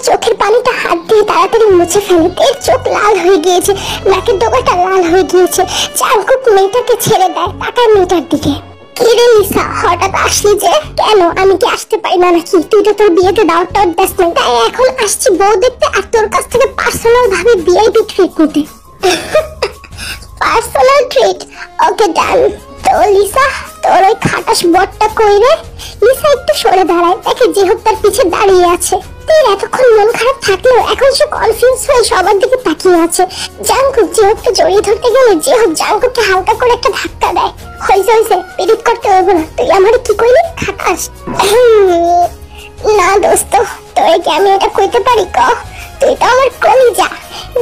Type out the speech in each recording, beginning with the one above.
চোখের পানিটা হাত দিয়ে তাড়াতাড়ি মুছে ফেলে। তের চোখ লাল হয়ে গিয়েছে, নাকের ডগাটা লাল হয়ে গিয়েছে। জাঙ্কুক মেয়েটাকে ছেড়ে দেয়, তাকায় মেয়েটার দিকে। কিরে লিসা, হঠাৎ আসলি যে? কেন, আমি কি আসতে পারি না নাকি? তুই তো তোর বিয়েতে দাওয়াত টাওয়াত দেস নাই, তাই এখন আসছি বউ দেখতে আর তোর কাছ থেকে পার্সোনাল ভাবে ভিআইপি ট্রিট নিতে। পার্সোনাল ট্রিট, ওকে ডান। তো লিসা, তোর ওই খাটাস বটটা কই রে? লিসা একটু সরে দাঁড়ায়, দেখে জিহুক তার পিছে দাঁড়িয়ে আছে। তের এতক্ষণ মন খারাপ থাকলেও এখন সে কনফিউজ হয়ে সবার দিকে তাকিয়ে আছে। জাঙ্কুক জিহুককে জড়িয়ে ধরতে গেলে জিহুক জাঙ্কুককে হালকা করে একটা ধাক্কা দেয়। হইছে হইছে, পিরিত করতে হবে না। তুই আমারে কি কইলি, খাটাস? না দোস্ত, তোরে কি আমি এটা কইতে পারি? ক, তুই তো আমার কলিজা।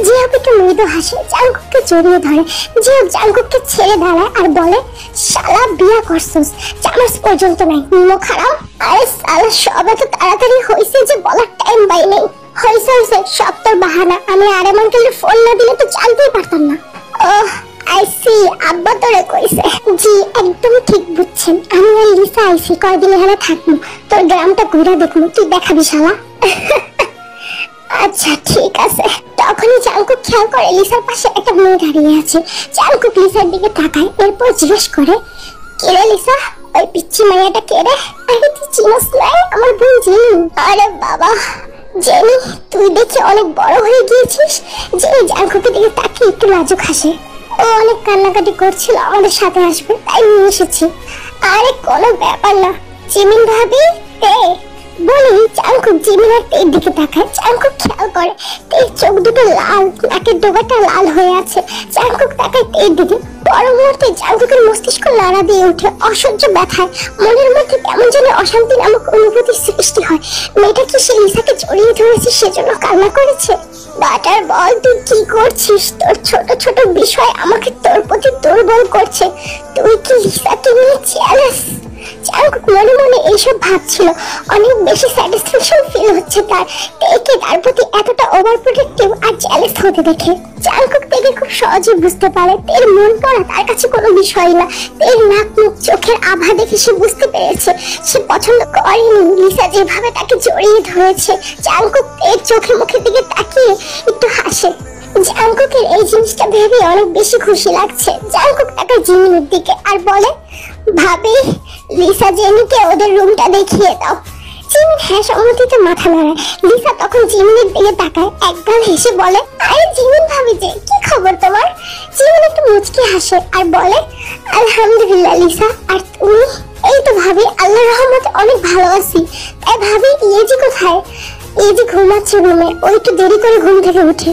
জিহুক একটু মৃদু হাসে, জাঙ্কুককে জড়িয়ে ধরে। জিহুক জাঙ্কুককে ছেড়ে দাঁড়ায় আর বলে, শালা বিয়া করছস, চামাস পর্যন্ত নাই, নিমো খারাপ। আরে শালা, সব এত তাড়াতাড়ি হইছে যে বলার টাইম পাই নাই। হইছে হইছে, সব তোর বাহানা। আমি আরে আঙ্কেলের ফোন না দিলে তো জানতেই পারতাম না। ওহ, আই সি, আব্বা তোরে কইছে। জি, একদম ঠিক বুঝছেন। আমি আর লিসা আইসি, কয়দিন এখানে থাকবো, তোর গ্রামটা ঘুরে দেখবো, তুই দেখাবি শালা। আচ্ছা ঠিক আছে। তখনই জাঙ্কুক খেয়াল করে লিসার পাশে একটা মেয়ে দাঁড়িয়ে আছে। জাঙ্কুক লিসার দিকে তাকায়, এরপর জিজ্ঞেস করে, কে রে লিসা, ওই পিচ্চি মাইয়াটা কে রে? আরে তুই চিনস নাই, আমার বোন জেনি। আরে বাবা জেনি, তুই দেখি অনেক বড় হয়ে গিয়েছিস। জেনি জাঙ্কুকের দিকে তাকিয়ে একটু লাজুক হাসে। ও অনেক কান্নাকাটি করছিল, আমাদের সাথে আসবে, তাই নিয়ে এসেছি। আরে কোনো ব্যাপার না। জিমিন ভাবি, বলি জাঙ্কুক জিমিনের তের দিকে তাকায়। জাঙ্কুক খেয়াল করে তের চোখ দুটো লাল, নাকের ডগাটা লাল হয়ে আছে। জাঙ্কুক তাকায় তের দিকে। পর মুহূর্তে জাঙ্কুকের মস্তিষ্ক নাড়া দিয়ে ওঠে অসহ্য ব্যথায়। মনের মধ্যে কেমন যেন অশান্তি নামক অনুভূতির সৃষ্টি হয়। মেয়েটা কি সে লিসাকে জড়িয়ে ধরেছে, সেজন্য কান্না করেছে? বাটার বল, তুই কি করছিস? তোর ছোট ছোট বিষয় আমাকে তোর প্রতি দুর্বল করছে। তুই কি লিসাকে নিয়ে জেলাস? জাঙ্কুক মনে মনে এইসব ভাবছিল। অনেক বেশি স্যাটিসফ্যাকশন ফিল হচ্ছে তার, তেকে তার প্রতি এতটা ওভার প্রোটেক্টিভ আর জেলাস হতে দেখে। জাঙ্কুক তেকে খুব সহজে বুঝতে পারে তের মন পড়া তার কাছে কোনো বিষয় না। তের নাক মুখ চোখের আভা দেখে সে বুঝতে পেরেছে সে পছন্দ করেনি লিসা যেভাবে তাকে জড়িয়ে ধরেছে। জাঙ্কুক তের চোখে মুখের দিকে তাকিয়ে একটু হাসে। জাঙ্কুকের এই জিনিসটা ভেবে অনেক বেশি খুশি লাগছে। জাঙ্কুক তাকে জিমিনের দিকে আর বলে, ভাবি লিসা জেনিকে ওদের রুমটা দেখিয়ে দাও। জিমিন হ্যাঁ সম্মতিতে মাথা নাড়ায়। লিসা তখন জিমিনের দিকে তাকায়, একগাল হেসে বলে, আরে জিমিন ভাবি যে, কি খবর তোমার? জিমিন একটু মুচকি হাসে আর বলে, আলহামদুলিল্লাহ লিসা, আর তুমি? এই তো ভাবি, আল্লাহর রহমতে অনেক ভালো আছি। তাই ভাবি ইয়েজি কোথায়? ইয়েজি ঘুমাচ্ছে রুমে, ও একটু দেরি করে ঘুম থেকে উঠে।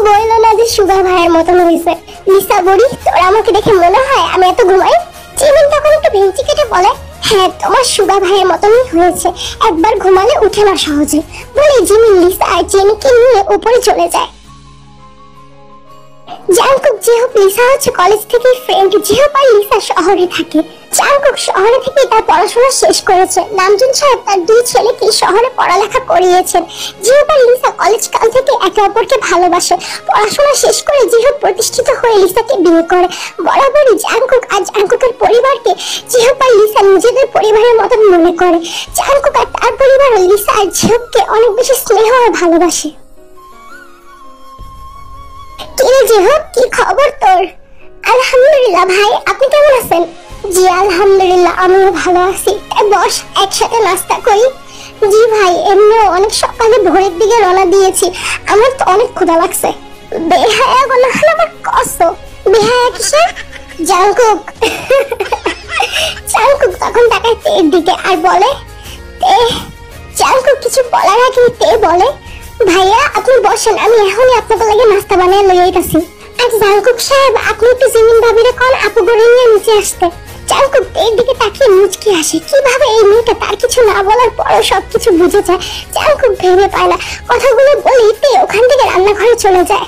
বললো না যে সুগা ভাইয়ের মতন হয়েছে। লিসা বলি, তোর আমাকে দেখে মনে হয় আমি এত ঘুমাই? জিমিন তখন একটু ভেঙচি কেটে বলে, হ্যাঁ তোমার সুগা ভাইয়ের মতনই হয়েছে, একবার ঘুমালে উঠে না সহজে। বলে জিমিন লিসা আর জেনিকে নিয়ে উপরে চলে যায়। জাঙ্কুক জিহুক লিসা হচ্ছে কলেজ থেকে ফ্রেন্ড। জিহুক আর লিসা শহরে থাকে। জাঙ্কুক শহরে থেকে তার পড়াশোনা শেষ করেছে। নামজুন সাহেব তার দুই ছেলেকে শহরে পড়ালেখা করিয়েছেন। জিহুক আর লিসা কলেজ কাল থেকে একে অপরকে ভালোবাসে। পড়াশোনা শেষ করে জিহুক প্রতিষ্ঠিত হয়ে লিসাকে বিয়ে করে। বরাবরই জাঙ্কুক আর জাঙ্কুকের পরিবারকে জিহুক আর লিসা নিজেদের পরিবারের মতন মনে করে। জাঙ্কুক আর তার পরিবার লিসা আর জিহুককে অনেক বেশি স্নেহ আর ভালোবাসে। কিরে জিহুক, কি খবর তোর? আলহামদুলিল্লাহ ভাই, আপনি কেমন আছেন? জি আলহামদুলিল্লাহ, আমিও ভালো আছি। বস, একসাথে নাস্তা করি। জি ভাই, এমনিও অনেক সকালে ভোরের দিকে রওনা দিয়েছি, আমার তো অনেক ক্ষুধা লাগছে। বেহায়া গলা আমার কষ্ট। বেহায়া কিসে? জাঙ্কুক। জাঙ্কুক তখন তাকায় তের দিকে আর বলে, তে। জাঙ্কুক কিছু বলার আগে তে বলে, ভাইয়া আপনি বসেন, আমি এখনই আপনাদের লাগে নাস্তা বানিয়ে লই আইতাছি। আর জাঙ্কুক সাহেব, আপনি একটু জিমিন ভাবিরে কোন আপু করে নিয়ে নিচে আসতে। জাঙ্কুক এর দিকে তাকিয়ে মুচকি হাসে। কিভাবে এই মেয়েটা তার কিছু না বলার পরও সবকিছু বুঝে যায়। জাঙ্কুক ভেবে পায় না, কথাগুলো বলেই তে ওখান থেকে রান্নাঘরে চলে যায়।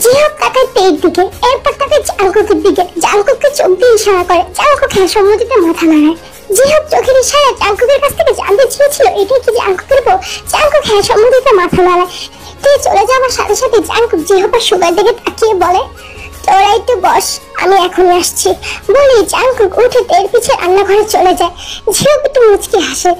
জিহুক তাকায় তের দিকে, এরপর তাকায় জাঙ্কুকের দিকে। জাঙ্কুককে চোখ দিয়ে ইশারা করে। জাঙ্কুক হ্যাঁ সম্মতিতে মাথা নাড়ায়। জিহুক চোখের ইশারায় জাঙ্কুকের কাছ থেকে জানতে চেয়েছিল এটাই কি জাঙ্কুকের বউ। জাঙ্কুক হ্যাঁ সম্মতিতে মাথা নাড়ায়। তে চলে যাওয়ার সাথে সাথে জাঙ্কুক জিহুকের সুগার দিকে তাকিয়ে বলে, তোরা একটু বস, আমি এখনই আসছি বলি জাংকুক উঠে তের পিছে রান্নাঘরে চলে যায়। ঝিও একটু মুচকি হাসে।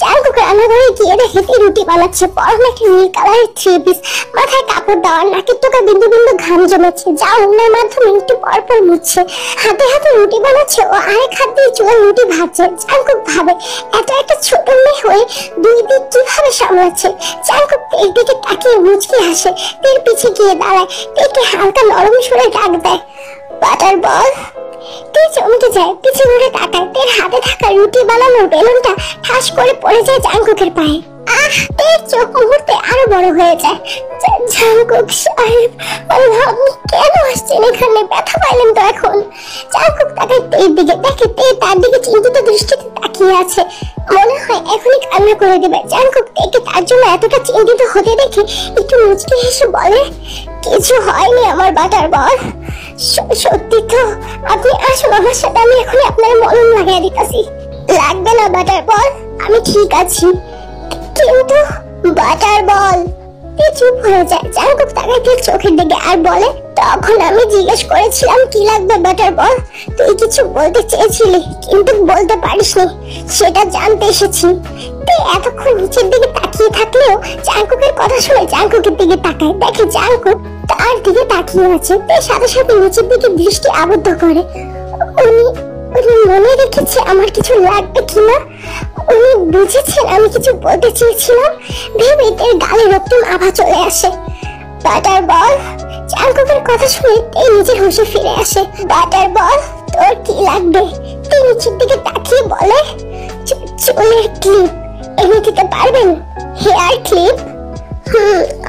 জাংকুক রান্নাঘরে গিয়ে দেখে তে রুটি বানাচ্ছে। পরনে একটা নীল কালারের 3 পিস, মাথায় কাপড় দেওয়া, নাকের টোকা বিন্দু বিন্দু ঘাম জমেছে যা অন্যের মাধ্যমে একটু পরপর মুছছে। হাতে হাতে রুটি বানাচ্ছে ও আরেক হাত দিয়ে চুলে রুটি ভাজছে। জাংকুক ভাবে এত একটা ছোট মেয়ে হয়ে দুই দিক কিভাবে সামলাচ্ছে। জাংকুক তের দিকে তাকিয়ে মুচকি হাসে। তের পিছে গিয়ে দাঁড়ায়, তেকে হালকা নরম সুরে ডাক দেয়, বাটার বল। তে চমকে যায়, পিছে ঘুরে তাকায়। তের হাতে থাকা রুটি বানানোর বেলুনটা ঠাস করে পড়ে যায় জাংকুকের পায়ে। তের চোখ মুহূর্তে আরো বড় হয়ে যায়। জাংকুক সাহেব, আপনি কেন আসছেন এখানে? ব্যথা পাইলেন তো এখন? জাংকুক তাকায় তের দিকে, দেখে তে তার দিকে চিন্তিত দৃষ্টিতে তাকিয়ে আছে। মনে হয় এখনই কান্না করে দেবে। জাংকুক তেকে তার জন্য এতটা চিন্তিত হতে দেখে একটু মুচকি হেসে বলে, কিছু হয়নি আমার বাটার বল। সত্যি তো? আপনি আসুন আমার সাথে, আমি এখন আপনার মলম লাগাই দিতেছি। লাগবে না বাটার বল, আমি ঠিক আছি। কিন্তু বাটার বল। চুপ হয়ে যায়। জাংকুক তাকায় তের চোখের দিকে আর বলে, তখন আমি জিজ্ঞেস করেছিলাম কি লাগবে বাটার বল। তুই কিছু বলতে চেয়েছিলি কিন্তু বলতে পারিসনি, সেটা জানতে এসেছি। তুই এতক্ষণ নিচের দিকে তাকিয়ে থাকলেও জাংকুকের কথা শুনে জাংকুকের দিকে তাকায়, দেখে জাংকুক তার দিকে তাকিয়ে আছে। তাই সাথে সাথে নিচের দিকে দৃষ্টি আবদ্ধ করে। উনি মনে রেখেছে আমার কিছু লাগবে কিনা। উনি বুঝেছেন আমি কিছু বলতে চেয়েছিলাম ভেবে তের গালে রক্তিম আভা চলে আসে। বাটার বল। জাংকুকের কথা শুনে তে নিজের হুঁশে ফিরে আসে। বাটার বল, তোর কি লাগবে? তে নিচের দিকে তাকিয়ে বলে, চুলের ক্লিপ এনে দিতে পারবেন? Hair clip?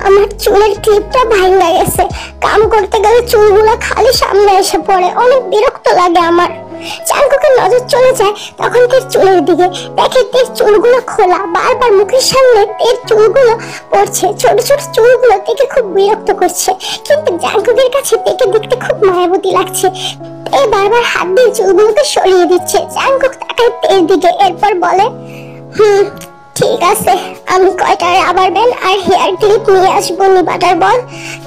আমার চুলের ক্লিপটা ভাঙা গেছে। কাম করতে গেলে চুলগুলো খালি সামনে এসে পড়ে, অনেক বিরক্ত লাগে আমার। জাংকুকের নজর চলে যায় তখন তের চুলের দিকে, দেখে তের চুলগুলো খোলা, বারবার মুখের সামনে তের চুলগুলো পড়ছে। ছোট ছোট চুলগুলো তেকে খুব বিরক্ত করছে, কিন্তু জাংকুকের কাছে তেকে দেখতে খুব মায়াবতী লাগছে। তে বারবার হাত দিয়ে চুলগুলোকে সরিয়ে দিচ্ছে। জাংকুক তাকায় তের দিকে, এরপর বলে, ঠিক আছে, আমি কয়টা রাবার ব্যান্ড আর হেয়ার ক্লিপ নিয়ে আসবো নি বাটার বল।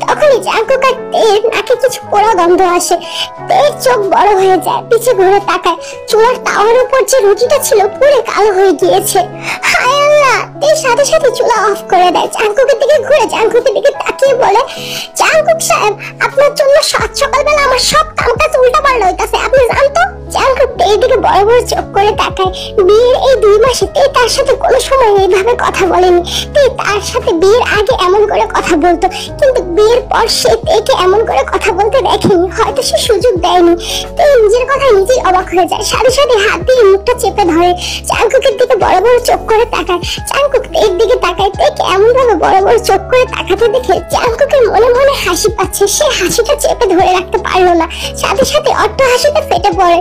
তখনই জাংকুক আর তের নাকে কিছু পোড়া গন্ধ আসে। তের চোখ বড় হয়ে যায়, পিছে ঘুরে তাকায়। চুলার তাওয়ার উপর যে রুটিটা ছিল পুরো কালো হয়ে গিয়েছে। হায় আল্লাহ! তের সাথে সাথে চুলা অফ করে দেয়। জাংকুকের দিকে ঘুরে জাংকুকের দিকে তাকিয়ে বলে, জাংকুক সাহেব, আপনার জন্য সাত সকালবেলা আমার সব কাম কাজ উল্টা পাল্টা হইতাছে, আপনি জানতো? জাংকুক তের দিকে বড় বড় চোখ করে তাকায়। বিয়ের এই 2 মাসে তে তার সাথে কোনো সময় এইভাবে কথা বলেনি। তে তার সাথে বিয়ের আগে এমন করে কথা বলতো, কিন্তু বিয়ের পর সে তেকে এমন করে কথা বলতে দেখেনি, হয়তো সে সুযোগ দেয়নি। তে নিজের কথা নিজেই অবাক হয়ে যায়, সাথে সাথে হাত দিয়ে মুখটা চেপে ধরে। জাংকুকের দিকে বড় বড় চোখ করে তাকায়। জাংকুক তের দিকে তাকায়, তেকে এমন ভাবে বড় বড় চোখ করে তাকাতে দেখে জাংকুকের মনে মনে হাসি পাচ্ছে। সে হাসিটা চেপে ধরে রাখতে পারলো না, সাথে সাথে অট্ট হাসিতে ফেটে পড়ে।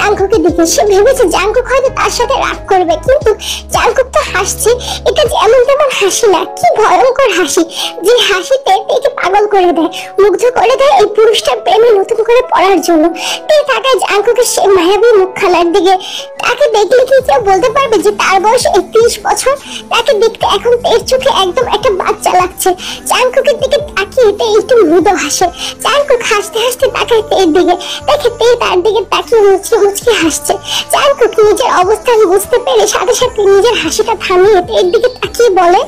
জাংকুকের দিকে সে ভেবেছে জাংকুক হয়তো তার সাথে রাগ করবে, কিন্তু জাংকুক তো হাসছে। এটা যেমন তেমন হাসি না, কি ভয়ঙ্কর হাসি, যে হাসিতে তেকে পাগল করে দেয়, মুগ্ধ করে দেয় এই পুরুষটার প্রেমে নতুন করে পড়ার জন্য। তে তাকায় জাংকুকের সে মায়াবী মুখখানার দিকে। তাকে দেখলে কি কেউ বলতে পারবে যে তার বয়স 31 বছর? তাকে দেখতে এখন তের চোখে একদম একটা বাচ্চা লাগছে। জাংকুকের দিকে তাকিয়ে তে একটু মৃদু হাসে। জাংকুক হাসতে হাসতে তাকায় তের দিকে, দেখে তে তার দিকে তাকিয়ে মুচকি মুচকি হাসছে। জাংকুক নিজের অবস্থান বুঝতে পেরে সাথে সাথে নিজের হাসিটা থামিয়ে তের দিকে তাকিয়ে বলে,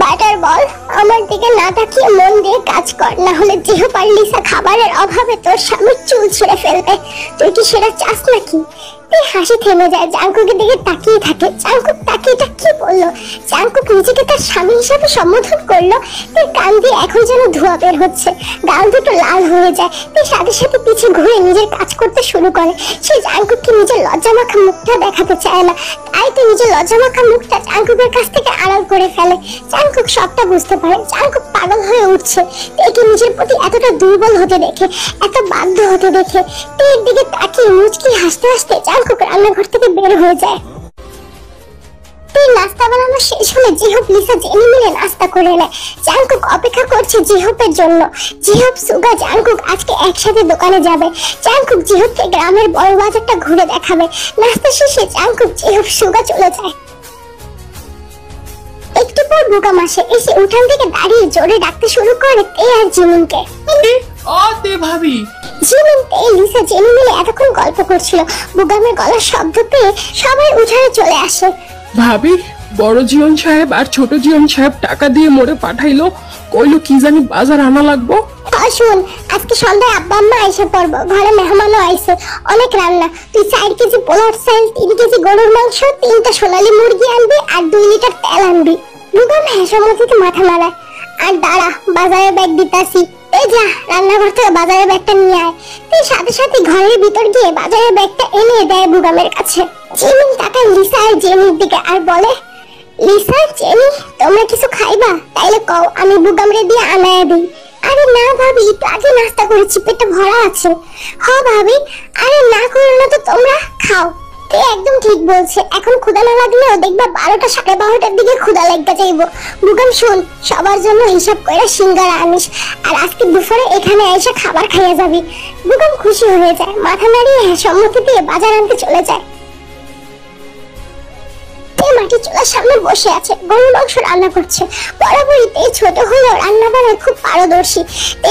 বাটার বল, আমার দিকে না তাকিয়ে মন দিয়ে কাজ কর, না হলে জিহু পারলিসা খাবারের অভাবে তোর স্বামীর চুল ছিঁড়ে ফেলবে। তুই কি সেটা চাস নাকি? হাসি থেমে যায়, জাংকুকের দিকে তাকিয়ে থাকে। জাংকুক তাকে এটা কি বললো? জাংকুক নিজেকে তার স্বামী হিসাবে সম্বোধন করলো। তার কান দিয়ে এখন যেন ধোঁয়া বের হচ্ছে, গাল দুটো লাল হয়ে যায়। তার সাথে সাথে পিছে ঘুরে নিজের কাজ করতে শুরু করে। সে জাংকুককে নিজের লজ্জামাখা মুখটা দেখাতে চায় না, তাই তো নিজের লজ্জামাখা মুখটা জাংকুকের কাছ থেকে আড়াল করে ফেলে। জাংকুক সবটা বুঝতে পারে, জাংকুক পাগল হয়ে উঠছে। একে নিজের প্রতি এতটা দুর্বল হতে দেখে, এত বাধ্য হতে দেখে তের দিকে তাকিয়ে মুচকি হাসতে হাসতে জাংকুক রান্নাঘর থেকে বের হয়ে যায়। নাস্তা বানানো শেষ হলে জিহব লিসা জেনে মিলে নাস্তা করে নেয়। জাংকুক অপেক্ষা করছে জিহবের জন্য। জিহব, সুগা, জাংকুক আজকে একসাথে দোকানে যাবে। জাংকুক জিহবকে গ্রামের বড় বাজারটা ঘুরে দেখাবে। নাস্তা শেষে জাংকুক, জিহব, সুগা চলে যায়। একটু পর বুগাম আসে, এসে উঠান থেকে দাঁড়িয়ে জোরে ডাকতে শুরু করে তে আর জিমিনকে। তে ভাবি। জিমিন, তে, লিসা, জেনি মিলে এতক্ষণ গল্প করছিল। বুগামের গলার শব্দ পেয়ে সবাই উঠানে চলে আসে। ভাবি, বড় জিয়ন সাহেব আর ছোট জিয়ন সাহেব টাকা দিয়ে মোড়ে পাঠাইলো, কইলো কি জানি বাজার আনা লাগবো। শুন, আজকে সন্ধ্যায় আব্বা আম্মা এসে পড়বো, ঘরে মেহমানও আইছে, অনেক রান্না। তুই 4 কেজি পোলাও চাল, 3 কেজি গরুর মাংস, 3টা সোনালী মুরগি আনবি আর 2 লিটার তেল আনবি। বুগাম হেসমতিতে মাথা নাড়ায়। আর দাঁড়া, বাজারের ব্যাগ দিতাছি। এই যা, রান্নাঘর থেকে বাজারের ব্যাগটা নিয়ে আয়। তুই সাথে সাথে ঘরের ভিতর গিয়ে বাজারের ব্যাগটা এনে দেয় বুগামের কাছে। জিমিন তাকায় লিসা আর জেনির দিকে আর বলে, লিসা, জেনি, তোমরা কিছু খাইবা? তাইলে কও, আমি বুগামরে দিয়ে আনায় দিই। আরে না ভাবি, একটু আগে নাস্তা করেছি, পেটটা ভরা আছে। হ্যাঁ ভাবি, আরে না করো না তো, তোমরা খাও। তে একদম ঠিক বলছে, এখন ক্ষুধা না লাগলেও দেখবা 12টা 12:30টার দিকে ক্ষুধা লাগবে যাইব। বুগাম শুন, সবার জন্য হিসাব করে সিঙ্গারা আনিস, আর আজকে দুপুরে এখানে এসে খাবার খাইয়া যাবি। বুগাম খুশি হয়ে যায়, মাথা নাড়িয়ে সম্মতি দিয়ে বাজার আনতে চলে যায়। মাটি চুলার সামনে বসে আছে, গরুর মাংস রান্না করছে। বরাবরই তে ছোট হলেও রান্না বান্নায় খুব পারদর্শী।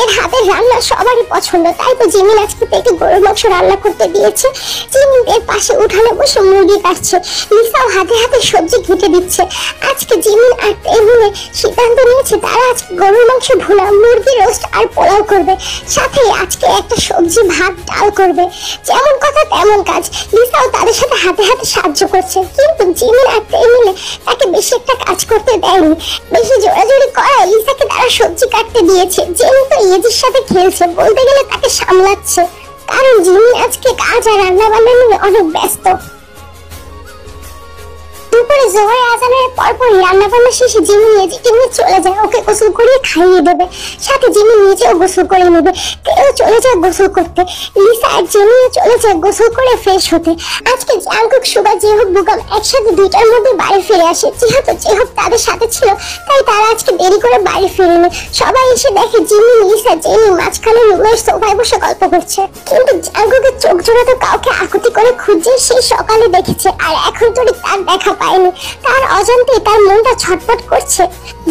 এর হাতের রান্না সবারই পছন্দ, তাই তো জিমিন আজকে তেকে গরুর মাংস রান্না করতে দিয়েছে। জিমিন এর পাশে উঠানে বসে মুরগি কাটছে, লিসাও হাতে হাতে সবজি কেটে দিচ্ছে। আজকে জিমিন আর তে মিলে সিদ্ধান্ত নিয়েছে তারা আজকে গরুর মাংস ভুনা, মুরগি রোস্ট আর পোলাও করবে, সাথে আজকে একটা সবজি ভাত ডাল করবে। যেমন কথা তেমন কাজ, লিসাও তাদের সাথে হাতে হাতে সাহায্য করছে। কিন্তু জিমিন আর তে মিলে তাকে বেশি একটা কাজ করতে দেয়নি, বেশি জোরাজোরি করায় লিসাকে তারা সবজি কাটতে দিয়েছে। জেনি তো ইয়েজির সাথে খেলছে, বলতে গেলে তাকে সামলাচ্ছে, কারণ জিমি আজকে কাজ আর রান্না বান্না নিয়ে অনেক ব্যস্ত। দুপুরে জোহর আজানের পরপরই রান্না বান্না শেষে জিমি ইয়েজিকে নিয়ে চলে যায়, ওকে গোসল করিয়ে খাইয়ে দেবে, সাথে জিমি নিজেও গোসল করে নেবে। তেও চলে যায় গোসল করতে, লিসা আর জেনিও চলে যায় গোসল করে ফ্রেশ হতে। আজকে জাংকুক, সুগা, জেহব, বুগাম একসাথে 2টার মধ্যে বাড়ি ফিরে আসে। যেহেতু জেহব তাদের সাথে ছিল, তাই তারা আজকে দেরি করে বাড়ি ফিরেনি। সবাই এসে দেখে জিমি, লিসা, জেনি মাঝখানে রুমের সোফায় বসে গল্প করছে। কিন্তু জাংকুকের চোখ জোড়া তো কাউকে আকুতি করে খুঁজে সেই সকালে দেখেছে, আর এখন তো তার দেখা পায়নি। তার অজান্তে তার মনটা ছটফট করছে।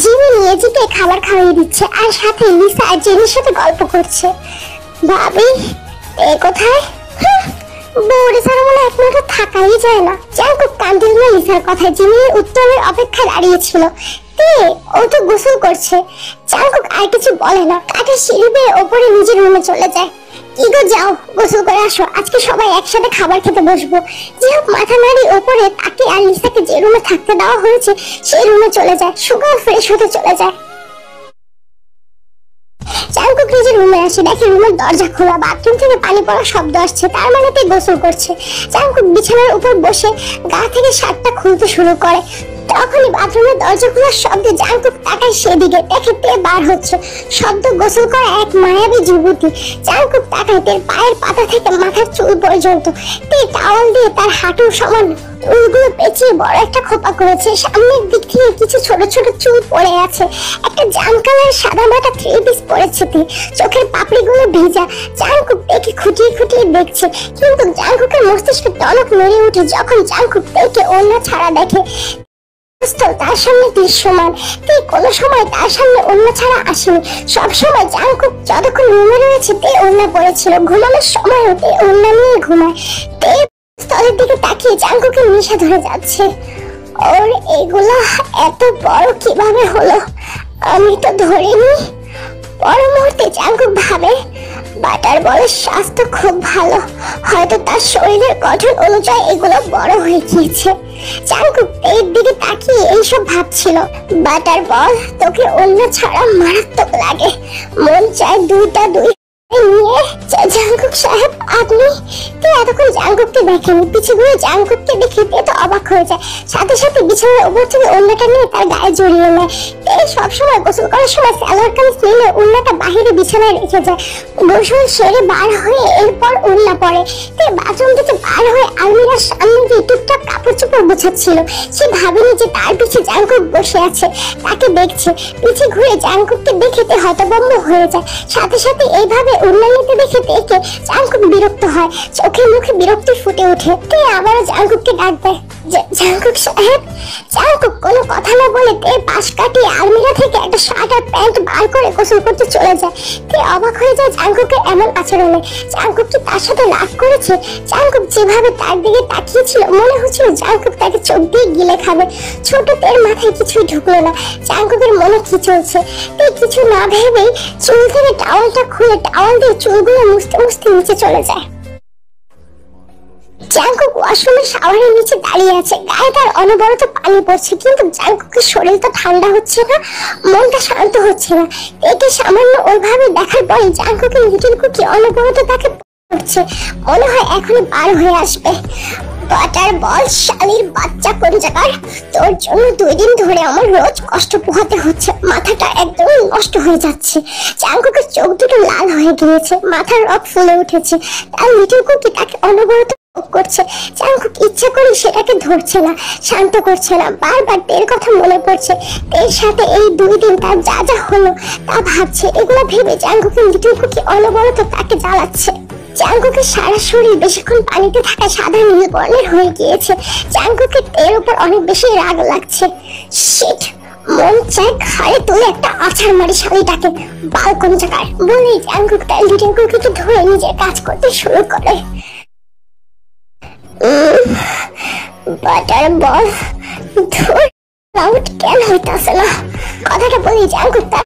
জিমি ইয়েজিকে খাবার খাইয়ে দিচ্ছে, আর সাথে লিসা আর জেনির সাথে গল্প করছে। ভাবি, এ কোথায়? বউরে ছাড়া মনে এক মিনিট থাকাই যায় না। জাংকুক কান্দিল না লিসার কথায়, জিমির উত্তরের অপেক্ষায় দাঁড়িয়েছিল। তে, ও তো গোসল করছে। জাংকুক আর কিছু বলে না, কাঠের সিঁড়ি বেয়ে ওপরে নিজের রুমে চলে যায়। কি গো, যাও গোসল করে আসো, আজকে সবাই একসাথে খাবার খেতে বসবো। যেহেতু মাথা নাড়ি ওপরে তাকে আর লিসাকে যে রুমে থাকতে দেওয়া হয়েছে সেই রুমে চলে যায়। সুগার ফ্রেশ হতে চলে যায়। জাংকুক নিজের রুমে আসে, দেখে রুমের দরজা খোলা, বাথরুম থেকে পানি পড়ার শব্দ আসছে, তার মানে তে গোসল করছে। জাংকুক বিছানার উপর বসে গা থেকে শার্টটা খুলতে শুরু করে। তখনই বাথরুমের দরজা খোলার শব্দে জাংকুক তাকায় সেদিকে, দেখে তে বার হচ্ছে, শব্দ গোসল করা এক মায়াবী যুবতী। জাংকুক তাকায় তের পায়ের পাতা থেকে মাথার চুল পর্যন্ত। তে টাওয়াল দিয়ে তার হাঁটুর সমান চুলগুলো পেঁচিয়ে বড় একটা খোপা করেছে, সামনের দিক থেকে কিছু ছোট ছোট চুল পড়ে আছে। একটা জাম কালার সাদা মাটা 3 পিস পরেছে তে, চোখের পাপড়িগুলো ভেজা। জাংকুক তেকে খুঁটিয়ে খুঁটিয়ে দেখছে, কিন্তু জাংকুকের মস্তিষ্কে টনক নড়ে ওঠে যখন জাংকুক তেকে ওড়না ছাড়া দেখে। তার সামনে দৃশ্যমান, তে কোনো সময় তার সামনে ওড়না ছাড়া আসেনি। সবসময় জাংকুক যতক্ষণ রুমে রয়েছে তে ওড়না পরেছিল, ঘুমানোর সময়ও তে ওড়না নিয়ে ঘুমায়। তে স্থলের দিকে তাকিয়ে জাংকুকের নেশা ধরে যাচ্ছে। ওর এগুলা এত বড় কিভাবে হলো, আমি তো ধরিনি। পর মুহূর্তে জাংকুক ভাবে, বাটার বলের স্বাস্থ্য খুব ভালো, হয়তো তার শরীরের গঠন অনুযায়ী এগুলো বড় হয়ে গিয়েছে। জাংকুক এর দিকে তাকিয়ে এইসব ভাবছিল। বাটার বল, তোকে অন্য ছাড়া মারাত্মক লাগে, মন চায় 2টা 2 নিয়ে। জাংকুক সাহেব, আপনি? তে এতক্ষণ জাংকুককে দেখেনি, পিছু ঘুরে জাংকুককে দেখে তে তো অবাক হয়ে যায়, সাথে সাথে বিছানার উপর থেকে ওড়নাটা নিয়ে তার গায়ে জড়িয়ে নেয়। তে সবসময় গোসল করার সময় সালোয়ার কামিজ নিলে ওড়নাটা বাহিরে বিছানায় রেখে যায়। গোসল সেরে বার হয়ে এরপর ওড়না পরে। তে বাথরুম থেকে বার হয়ে আলমিরার সামনে দিয়ে টুকটাক কাপড় চোপড় গোছাচ্ছিল। সে ভাবেনি যে তার পিছে জাংকুক বসে আছে, তাকে দেখছে। পিছে ঘুরে জাংকুককে দেখে তে হতভম্ব হয়ে যায়, সাথে সাথে এইভাবে ওড়না নিতে দেখে তেকে জাংকুক বিরক্ত হয়, চোখে মুখে মুখে বিরক্তি ফুটে ওঠে। তে আবারও জাঙ্কুককে ডাক দেয়, জাঙ্কুক সাহেব। জাঙ্কুক কোনো কথা না বলে তে পাশ কাটিয়ে আলমিরা থেকে একটা শার্ট আর প্যান্ট বার করে গোসল করতে চলে যায়। তে অবাক হয়ে যায় জাঙ্কুকের এমন আচরণে। জাঙ্কুক কি তার সাথে রাগ করেছে? জাঙ্কুক যেভাবে তার দিকে তাকিয়েছিল মনে হচ্ছিল জাঙ্কুক তাকে চোখ দিয়ে গিলে খাবে। ছোট তের মাথায় কিছুই ঢুকলো না। জাঙ্কুকের মনে কি চলছে? তে কিছু না ভেবেই চুল থেকে টাওয়ালটা খুলে টাওয়াল দিয়ে চুলগুলো মুছতে মুছতে নিচে চলে যায়। জাঙ্কুক ওয়াশরুমের শাওয়ারের নিচে দাঁড়িয়ে আছে। গায়ে তার অনবরত পানি পড়ছে, কিন্তু জাঙ্কুকের শরীরটা ঠান্ডা হচ্ছে না, মনটা শান্ত হচ্ছে না। একে সামান্য ওইভাবে দেখার পরে জাঙ্কুকের লিটল কুকি অনবরত তাকে পড়ছে। মনে হয় এখনই বার হয়ে আসবে। বাটার বল শালির বাচ্চা কোন জায়গার, তোর জন্য 2 দিন ধরে আমার রোজ কষ্ট পোহাতে হচ্ছে। মাথাটা একদম নষ্ট হয়ে যাচ্ছে। জাঙ্কুকের চোখ দুটো লাল হয়ে গিয়েছে, মাথার রক ফুলে উঠেছে। তার লিটল কুকি তাকে অনবরত করছে। জাঙ্কুক ইচ্ছা করে সেটাকে ধরছে না, শান্ত করছে না। বারবার তের কথা মনে পড়ছে। তের সাথে এই 2 দিন তার যা যা হলো তা ভাবছে। এগুলো ভেবে জাঙ্কুকের লিটল কুকি অনবরত তাকে জ্বালাচ্ছে। জাঙ্কুকের সারা শরীর বেশিক্ষণ পানিতে থাকা সাদা নীল বর্ণের হয়ে গিয়েছে। জাঙ্কুকের এর উপর অনেক বেশি রাগ লাগছে। শিট, মন চায় ঘাড়ে তুলে একটা আছাড় মারি শালিটাকে, বালকন জায়গায় বলে জাঙ্কুক তার লিটল কুকিকে ধরে নিজের কাজ করতে শুরু করে। বাটার বল ধর আউট কেন হইতাছে না? কথাটা বলি জাঙ্কুক তার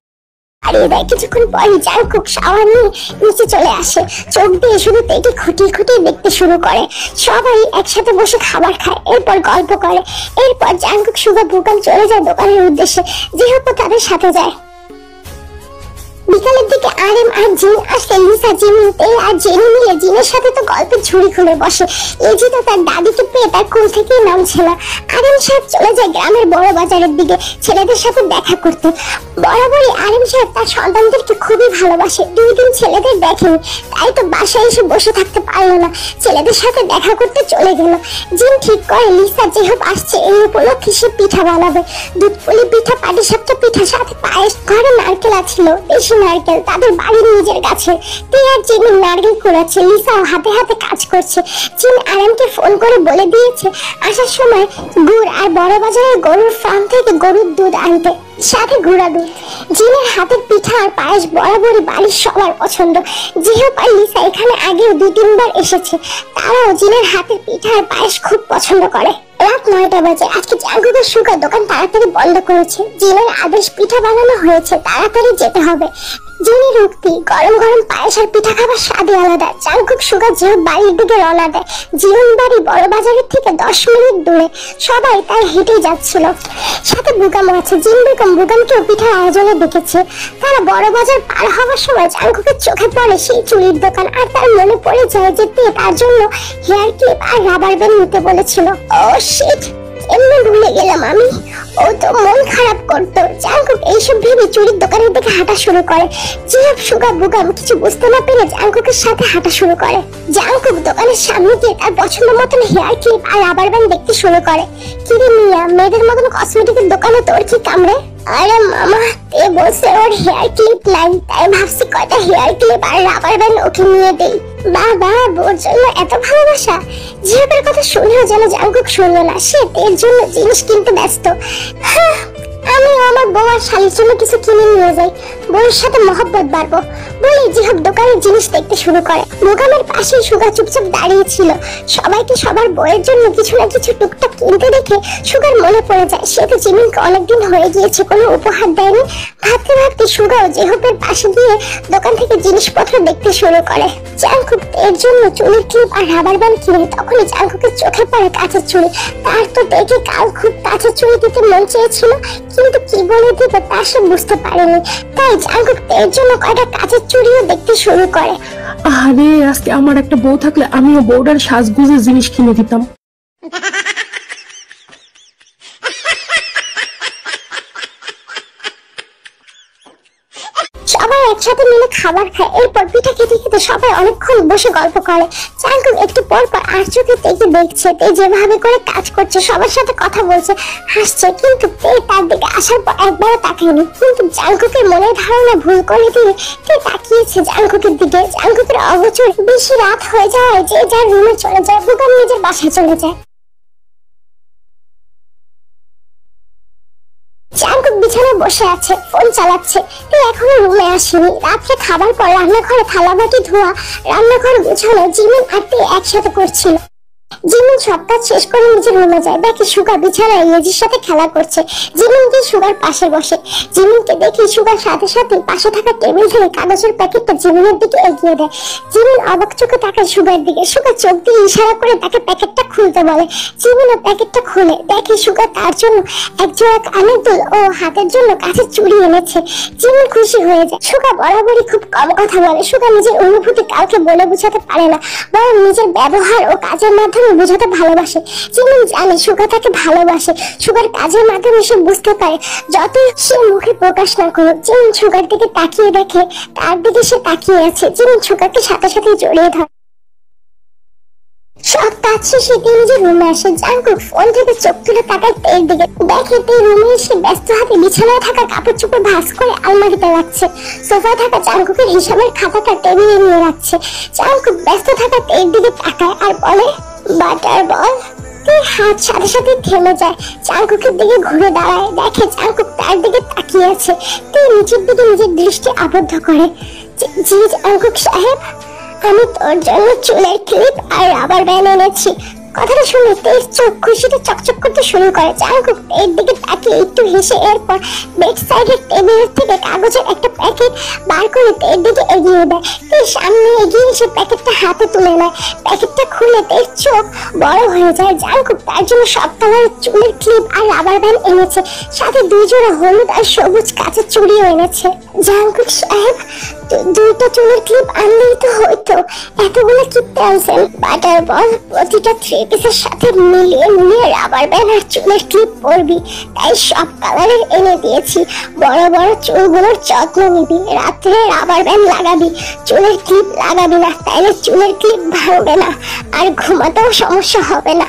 হারিয়ে দেয়। কিছুক্ষণ পরে জাঙ্কুক শাওয়ার নিয়ে নিচে চলে আসে। চোখ দিয়ে শুধু তেকে খুঁটিয়ে খুঁটিয়ে দেখতে শুরু করে। সবাই একসাথে বসে খাবার খায়, এরপর গল্প করে। এরপর জাঙ্কুক সুগা বুকাম চলে যায় দোকানের উদ্দেশ্যে। জিহপো তাদের সাথে যায়। বিকালের দিকে আরএম আর জিন আসলে লিসা, জিমি, তে আর জেনি মিলে জিনের সাথে তো গল্পের ঝুড়ি খুলে বসে। এজি তো তার দাদিকে পেয়ে তার কোল থেকেই নামছে না। আরএম সাহেব চলে যায় গ্রামের বড় বাজারের দিকে ছেলেদের সাথে দেখা করতে। বরাবরই আরএম সাহেব তার সন্তানদেরকে খুবই ভালোবাসে। 2 দিন ছেলেদের দেখেনি, তাই তো বাসায় এসে বসে থাকতে পারলো না, ছেলেদের সাথে দেখা করতে চলে গেল। জিন ঠিক করে লিসা যেহেতু আসছে এই উপলক্ষে সে পিঠা বানাবে। দুধপুলি পিঠা, পাটিসাপটা পিঠা, সাথে পায়েস। ঘরে নারকেল আছিল, দেশি নারকেল, তাদের বাড়ির নিজের গাছে। তে আর জিমি নারকেল কুড়াচ্ছে, লিসাও হাতে হাতে কাজ করছে। জিন আরামকে ফোন করে বলে দিয়েছে আসার সময় গুড় আর বড় বাজারের গরুর ফার্ম থেকে গরুর দুধ আনতে, সাথে গুঁড়া দুধ। জিনের হাতের পিঠা আর পায়েস বরাবরই বাড়ির সবার পছন্দ। জিহপ আর লিসা এখানে আগেও 2-3 বার এসেছে, তারাও জিনের হাতের পিঠা আর পায়েস খুব পছন্দ করে। রাত 9টা বাজে। আজকে জাঙ্কুকের সুগা দোকান তাড়াতাড়ি বন্ধ করেছে। জিনের আদেশ পিঠা বানানো হয়েছে, তাড়াতাড়ি যেতে হবে। জিনের উক্তি, গরম গরম পায়েস আর পিঠা খাবার স্বাদই আলাদা। জাঙ্কুক সুগা জিহপ বাড়ির দিকে রওনা দেয়। জীবন বাড়ি বড় বাজারের থেকে 10 মিনিট দূরে। সবাই তাই হেঁটে যাচ্ছিল। সাথে বুকামও আছে। জিন বেগম বুকামকেও পিঠার আয়োজনে দেখেছে। তারা বড় বাজার পার হওয়ার সময় জাঙ্কুকের চোখে পড়ে সেই চুড়ির দোকান, আর তার মনে পড়ে যায় যে তে তার জন্য হেয়ার ক্লিপ আর রাবার ব্যান্ড নিতে বলেছিল। ও শিট, এমনি ভুলে গেলাম আমি। ও তো মন খারাপ করতো। জাঙ্কুক এইসব ভেবে চুরির দোকানের দিকে হাঁটা শুরু করে। জিহপ সুগা বুকাম কিছু বুঝতে না পেরে জাঙ্কুকের সাথে হাঁটা শুরু করে। জাঙ্কুক দোকানের সামনে গিয়ে তার পছন্দ মতন হেয়ার ক্লিপ আর রাবার ব্যান্ড দেখতে শুরু করে। কিরে মিয়া, মেয়েদের মতন কসমেটিকের দোকানে তোর কি কামড়ে? আরে মামা, তে বলছে ওর হেয়ার ক্লিপ নাই, তাই ভাবছি কয়টা হেয়ার ক্লিপ আর রাবার ব্যান্ড ওকে নিয়ে দেই। বাবা, ওর জন্য এত ভালোবাসা। জিহপের কথা শুনেও যেন জাঙ্কুক শুনলো না। সে তের জন্য জিনিস কিনতে ব্যস্ত। আমি আমার বউ আর শালির জন্য কিছু কিনে নিয়ে যাই, বউয়ের সাথে মহব্বত বাড়বো বলে জিহপ দোকানের জিনিস দেখতে শুরু করে। মুগামের পাশে সুগা চুপচাপ দাঁড়িয়ে ছিল। সবাইকে সবার বউয়ের জন্য কিছু না কিছু টুকটাক কিনতে দেখে সুগার মনে পড়ে যায় সে তো জিমিনকে অনেকদিন হয়ে গিয়েছে কোনো উপহার দেয়নি। ভাবতে ভাবতে সুগাও জিহপের পাশে গিয়ে দোকান থেকে জিনিসপত্র দেখতে শুরু করে। জাঙ্কুক এর জন্য চুলের ক্লিপ আর রাবার ব্যান্ড কিনে। তখনই জাঙ্কুকের চোখে পড়ে কাঁচের চুড়ি। তার তো দেখে কাল খুব কাঁচের চুড়ি দিতে মন চেয়েছিল, কিন্তু কি বলে দিত তা সে বুঝতে পারেনি। তাই জাঙ্কুক এর জন্য কয়টা কাঁচের চুড়িও দেখতে শুরু করে। আরে, আজকে আমার একটা বউ থাকলে আমিও বউটার সাজগুজের জিনিস কিনে দিতাম। সবাই একসাথে মিলে খাবার খায়। এরপর পিঠা খেতে খেতে সবাই অনেকক্ষণ বসে গল্প করে। জাঙ্কুক একটু পর পর আর চোখে তেকে দেখছে তে যেভাবে করে কাজ করছে, সবার সাথে কথা বলছে, হাসছে, কিন্তু তে তার দিকে আসার পর একবারও তাকায়নি। কিন্তু জাঙ্কুকের মনের ধারণা ভুল করে দিয়ে তে তাকিয়েছে জাঙ্কুকের দিকে। জাঙ্কুকের অগোচর বেশি রাত হয়ে যাওয়ায় যে যার রুমে চলে যায়, বুকান নিজের বাসায় চলে যায়। জাঙ্কুক বিছানায় বসে আছে, ফোন চালাচ্ছে। তে এখনো রুমে আসেনি। রাত্রে খাবার পর রান্নাঘরে থালাবাটি ধোয়া, রান্নাঘর গোছানো জিমিন আর তে একসাথে করছিল। জিমিন সব কাজ শেষ করে নিজের রুমে যায়, দেখে সুগা বিছানায় ইয়েজির সাথে খেলা করছে। জিমিন গিয়ে সুগার পাশে বসে। জিমিনকে দেখে সুগার সাথে সাথে পাশে থাকা টেবিল থেকে কাগজের প্যাকেটটা জিমিনের দিকে এগিয়ে দেয়। জিমিন অবাক চোখে তাকায় সুগার দিকে। সুগা চোখ দিয়ে ইশারা করে তাকে প্যাকেটটা খুলতে বলে। জিমিনও প্যাকেটটা খুলে দেখে সুগা তার জন্য একজোড়া কানের দুল ও হাতের জন্য কাঁচের চুড়ি এনেছে। জিমিন খুশি হয়ে যায়। সুগা বরাবরই খুব কম কথা বলে। সুগা নিজের অনুভূতি কাউকে বলে বোঝাতে পারে না, বরং নিজের ব্যবহার ও কাজের মাধ্যমে বুঝাতে ভালোবাসে। জিমিন জানে সুগা তাকে ভালোবাসে। সুগার কাজের মাধ্যমে সে বুঝতে পারে, যতই সে মুখে প্রকাশ না করুক। জিমিন সুগার দিকে তাকিয়ে দেখে তার দিকে সে তাকিয়ে আছে। জিমিন সুগাকে সাথে সাথে জড়িয়ে ধরে। সব কাজ শেষে তে নিজের রুমে আসে। জাঙ্কুক ফোন থেকে চোখ তুলে তাকায় তের দিকে, দেখে তে রুমে এসে ব্যস্ত হাতে বিছানায় থাকা কাপড় চোপড় ভাঁজ করে আলমারিতে রাখছে। সোফায় থাকা জাঙ্কুকের হিসাবের খাতাটা টেবিলে নিয়ে রাখছে। জাঙ্কুক ব্যস্ত থাকা তের দিকে তাকায় আর বলে, বাটার বল। হাত সাথে সাথে থেমে যায়। জাঙ্কুকের দিকে ঘুরে দাঁড়ায়, দেখে জাঙ্কুক তার দিকে তাকিয়ে আছে। তে নিচের দিকে নিজের দৃষ্টি আবদ্ধ করে। জি জাঙ্কুক সাহেব, আমি তোর জন্য চুলের ক্লিপ আর রাবার ব্যান্ড এনেছি। কথাটা শুনে তের চোখ খুশিতে চকচক করতে শুরু করে। জাঙ্কুক এর দিকে তাকিয়ে একটু হেসে এরপর বেড সাইডের টেবিলের থেকে কাগজের একটা প্যাকেট বার করে তের দিকে এগিয়ে দেয়। তের সামনে এগিয়ে এসে প্যাকেটটা হাতে তুলে নেয়। প্যাকেটটা খুলে তের চোখ বড় হয়ে যায়। জাঙ্কুক তার জন্য সব কালারের চুলের ক্লিপ আর রাবার ব্যান্ড এনেছে, সাথে 2 জোড়া হলুদ আর সবুজ কাঁচের চুড়িও এনেছে। জাঙ্কুক সাহেব, 2টা চুলের ক্লিপ আনলেই তো হইতো, এতগুলো কিনতে আনছেন। বাটার বল, প্রতিটা 3 পিসের সাথে মিলিয়ে রাবার ব্যান্ড আর চুলের ক্লিপ পরবি, তাই সব কালারের এনে দিয়েছি। বড় বড় চুলগুলোর যত্ন নিবি, রাত্রে রাবার ব্যান্ড লাগাবি, চুলের ক্লিপ লাগাবি না, তাইলে চুলের ক্লিপ ভাঙবে না আর ঘুমাতেও সমস্যা হবে না।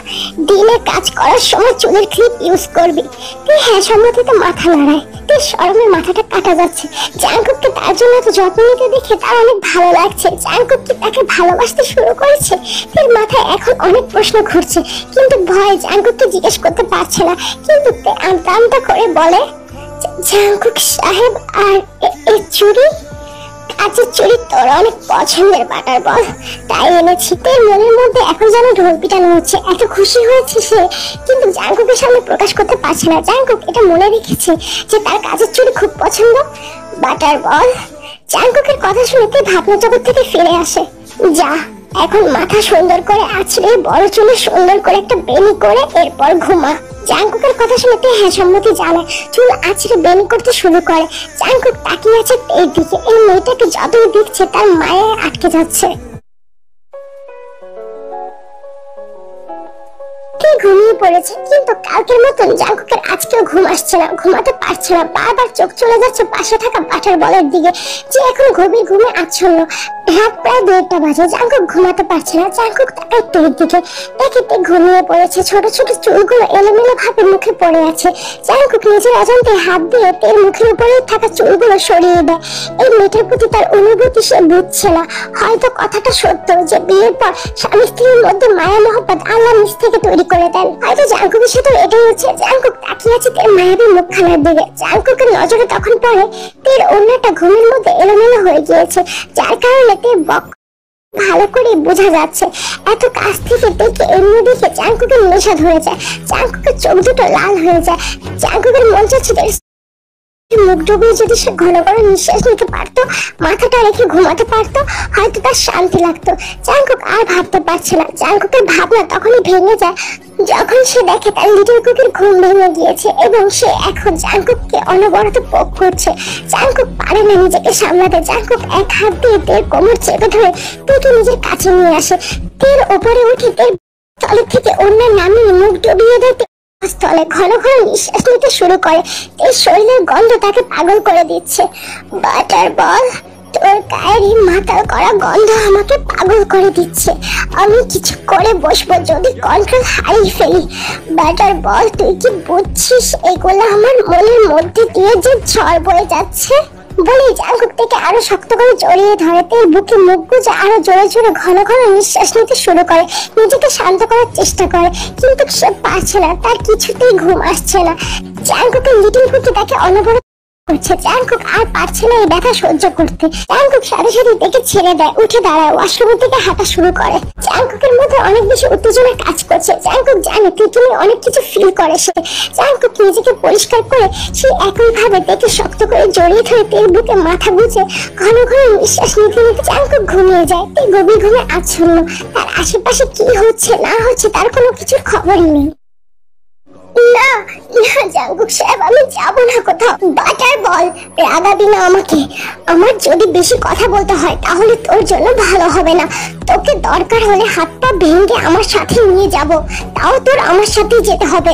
দিনে কাজ করার সময় চুলের ক্লিপ ইউজ করবি। তুই হ্যাঁ সম্মতিতে মাথা নাড়ায়। তুই শরমে মাথাটা কাটা যাচ্ছে। জাঙ্কুককে তার জন্য এত যত্ন নিতে দেখে তার অনেক ভালো লাগছে। জাঙ্কুক কি তাকে ভালোবাসতে শুরু করেছে? তার মাথায় এখন অনেক প্রশ্ন ঘুরছে, কিন্তু ভয় জাঙ্কুককে জিজ্ঞেস করতে পারছে না। কিন্তু আমতা আমতা করে বলে, জাঙ্কুক সাহেব, আর এই চুড়ি, কাঁচের চুড়ি তোর অনেক পছন্দের বাটার বল, তাই এনেছি। তোর মনের মধ্যে এখন যেন ঢোল পিটানো হচ্ছে, এত খুশি হয়েছে সে, কিন্তু জাঙ্কুকের সামনে প্রকাশ করতে পারছে না। জাঙ্কুক এটা মনে রেখেছে যে তার কাঁচের চুড়ি খুব পছন্দ। বাটার বল। জাঙ্কুকের কথা শুনে তে ভাবনা জগৎ থেকে ফিরে আসে। যা, এখন মাথা সুন্দর করে আছড়ে বড় চুলে সুন্দর করে একটা বেনি করে এরপর ঘুমা। জাঙ্কুকের কথা শুনে তে হ্যাঁ সম্মতি জানায়। চুল আছড়ে বেনি করতে শুরু করে। জাঙ্কুক তাকিয়ে আছে এর দিকে। এই মেয়েটাকে যতই দেখছে তার মায়ায় আটকে যাচ্ছে। ঘুমিয়ে পড়েছে, কিন্তু কালকের মতন জাঙ্কুকের আজকেও ঘুম আসছে না, ঘুমাতে পারছে না। বারবার চোখ চলে যাচ্ছে পাশে থাকা বাটার বলের দিকে, যে এখন গভীর ঘুমে আচ্ছন্ন। রাত প্রায় 2টা বাজে। জাঙ্কুক ঘুমাতে পারছে না। জাঙ্কুক তাকায় টের দিকে, দেখে তে ঘুমিয়ে পড়েছে। ছোট ছোট চুলগুলো এলোমেলো ভাবে মুখে পড়ে আছে। জাঙ্কুক নিজের অজান্তে হাত দিয়ে তের মুখের উপরে থাকা চুলগুলো সরিয়ে দেয়। এই মেয়েটার প্রতি তার অনুভূতি সে বুঝছে না। হয়তো কথাটা সত্য যে বিয়ের পর স্বামী স্ত্রীর মধ্যে মায়া মহব্বত আল্লাহ নিজ থেকে তৈরি করে দেন। হয়তো জাঙ্কুকের সাথে এটাই হচ্ছে। জাঙ্কুক তাকিয়ে আছে তের মায়াবী মুখখানার দিকে। জাঙ্কুকের নজরে তখন পড়ে তের অন্যটা ঘুমের মধ্যে এলোমেলো হয়ে গিয়েছে, যার কারণে তে ভালো করে বোঝা যাচ্ছে। এত কাছ থেকে দেখে এমনি দেখে জাঙ্কুকের নেশা ধরে যায়। জাঙ্কুকের চোখ দুটো লাল হয়ে যায়। জাঙ্কুকের মন চাচ্ছে মুখ ডুবিয়ে যদি সে ঘন ঘন নিঃশ্বাস নিতে পারতো, মাথাটা রেখে ঘুমাতে পারতো, হয়তো তার শান্তি লাগতো। জাঙ্কুক আর ভাবতে পারছে না। জাঙ্কুকের ভাবনা তখনই ভেঙে যায় যখন সে দেখে তার লিটল কুকির ঘুম ভেঙে গিয়েছে এবং সে এখন জাঙ্কুককে অনবরত পোক করছে। জাঙ্কুক পারে না নিজেকে সামলাতে। জাঙ্কুক এক হাত দিয়ে তের কোমর চেপে ধরে তেকে নিজের কাছে নিয়ে আসে। তের ওপরে উঠে তের তলে থেকে অন্য নামিয়ে মুখ ডুবিয়ে দেয় স্থলে। ঘন ঘন নিঃশ্বাস নিতে শুরু করে। এর শরীরের গন্ধ তাকে পাগল করে দিচ্ছে। বাটার বল, তোর গায়ের এই মাতাল করা গন্ধ আমাকে পাগল করে দিচ্ছে। আমি কিছু করে বসবো যদি কন্ট্রোল হারিয়ে ফেলি। ব্যাটার বল, তুই কি বুঝছিস এগুলো আমার মনের মধ্যে দিয়ে যে ঝড় বয়ে যাচ্ছে? বলে জাঙ্কুক থেকে আরো শক্ত করে জড়িয়ে ধরে। তের বুকে মুখ গুজে আরো জোরে জোরে ঘন ঘন নিঃশ্বাস নিতে শুরু করে। নিজেকে শান্ত করার চেষ্টা করে, কিন্তু সে পারছে না। তার কিছুতেই ঘুম আসছে না। জাঙ্কুকের লিটিল কুকি তাকে অনবরত করছে। জাঙ্কুক আর পারছে না এই ব্যথা সহ্য করতে। জাঙ্কুক সাথে সাথে দেখে ছেড়ে দেয়, উঠে দাঁড়ায়, ওয়াশরুমের দিকে হাঁটা শুরু করে। জাঙ্কুকের মধ্যে অনেক বেশি উত্তেজনা কাজ করছে। জাঙ্কুক জানে তুমি অনেক কিছু ফিল করে সে। জাঙ্কুক নিজেকে পরিষ্কার করে সে একই ভাবে দেখে শক্ত করে জড়িয়ে ধরে তের বুকে মাথা গুজে ঘন ঘন নিঃশ্বাস নিতে নিতে জাঙ্কুক ঘুমিয়ে যায়। তে গভীর ঘুমে আচ্ছন্ন। তার আশেপাশে কি হচ্ছে না হচ্ছে তার কোনো কিছুর খবরই নেই। না না জাঙ্কুক সাহেব, আমি যাবো না কোথাও। বাটার বল, রাগাবি না আমাকে। আমার যদি বেশি কথা বলতে হয় তাহলে তোর জন্য ভালো হবে না। তোকে দরকার হলে হাত পা ভেঙে আমার সাথে নিয়ে যাব, তাও তোর আমার সাথেই যেতে হবে।